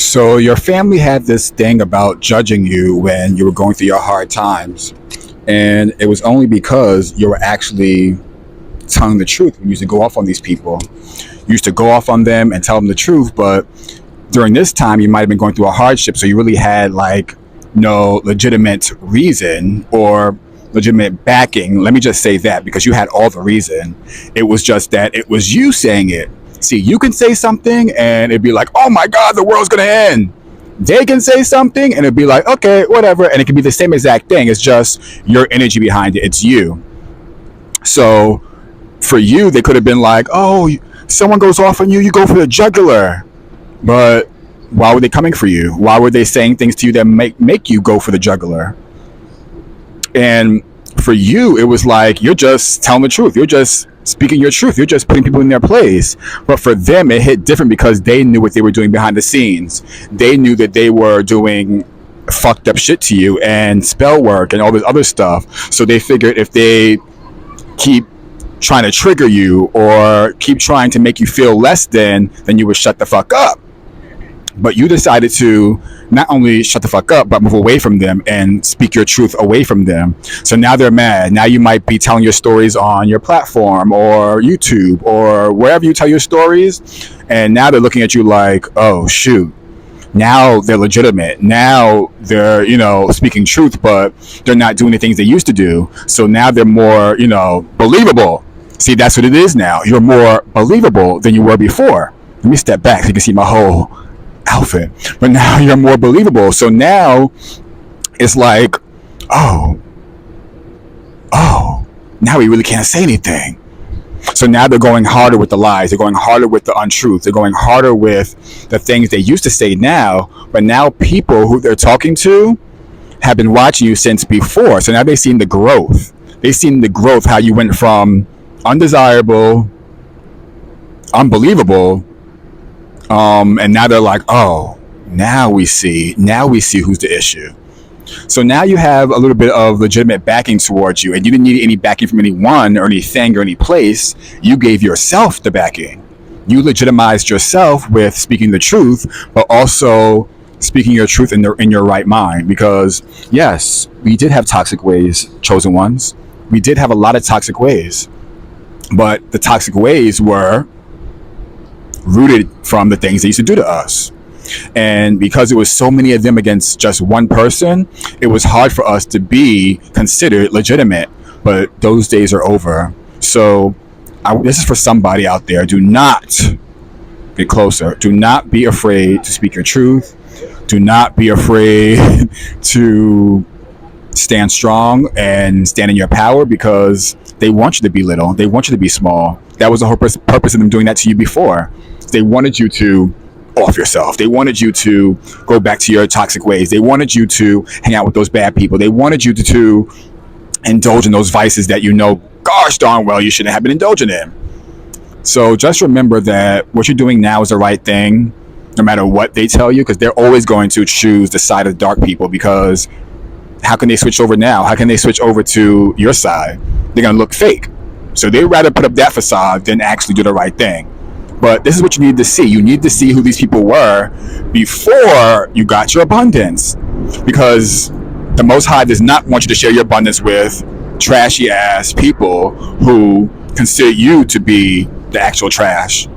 So your family had this thing about judging you when you were going through your hard times, and it was only because you were actually telling the truth. We used to go off on these people. You used to go off on them and tell them the truth, but during this time you might have been going through a hardship, so you really had like no legitimate reason or legitimate backing. Let me just say that, because you had all the reason. It was just that it was you saying it. See, you can say something and it'd be like, oh my God, the world's gonna end. They can say something and it'd be like, okay, whatever. And it can be the same exact thing. It's just your energy behind it. It's you. So for you, they could have been like, oh, someone goes off on you, you go for the jugular. But why were they coming for you? Why were they saying things to you that make you go for the jugular? And for you, it was like, you're just telling the truth. You're just speaking your truth. You're just putting people in their place. But for them, it hit different because they knew what they were doing behind the scenes. They knew that they were doing fucked up shit to you and spell work and all this other stuff. So they figured if they keep trying to trigger you or keep trying to make you feel less than, then you would shut the fuck up. But you decided to not only shut the fuck up, but move away from them and speak your truth away from them. So now they're mad. Now you might be telling your stories on your platform or YouTube or wherever you tell your stories. And now they're looking at you like, oh, shoot. Now they're legitimate. Now they're, speaking truth, but they're not doing the things they used to do. So now they're more, believable. See, that's what it is now. You're more believable than you were before. Let me step back so you can see my whole outfit. But now you're more believable. So now it's like, oh, now we really can't say anything. So now they're going harder with the lies. They're going harder with the untruth. They're going harder with the things they used to say now. But now people who they're talking to have been watching you since before. So now they've seen the growth. They've seen the growth, how you went from undesirable, unbelievable, and now they're like, oh, now we see who's the issue. So now you have a little bit of legitimate backing towards you, and you didn't need any backing from anyone or anything or any place. You gave yourself the backing. You legitimized yourself with speaking the truth, but also speaking your truth in your right mind. Because yes, we did have toxic ways, chosen ones. We did have a lot of toxic ways, but the toxic ways were rooted from the things they used to do to us. And because it was so many of them against just one person, it was hard for us to be considered legitimate. But those days are over. So this is for somebody out there. Do not get closer. Do not be afraid to speak your truth. Do not be afraid to stand strong and stand in your power, because they want you to be little. They want you to be small. That was the whole purpose of them doing that to you before. They wanted you to off yourself. They wanted you to go back to your toxic ways. They wanted you to hang out with those bad people. They wanted you to indulge in those vices that gosh darn well you shouldn't have been indulging in. So just remember that what you're doing now is the right thing, no matter what they tell you, because they're always going to choose the side of dark people, because how can they switch over now? How can they switch over to your side? They're going to look fake. So they'd rather put up that facade than actually do the right thing. But this is what you need to see. You need to see who these people were before you got your abundance. Because the Most High does not want you to share your abundance with trashy ass people who consider you to be the actual trash.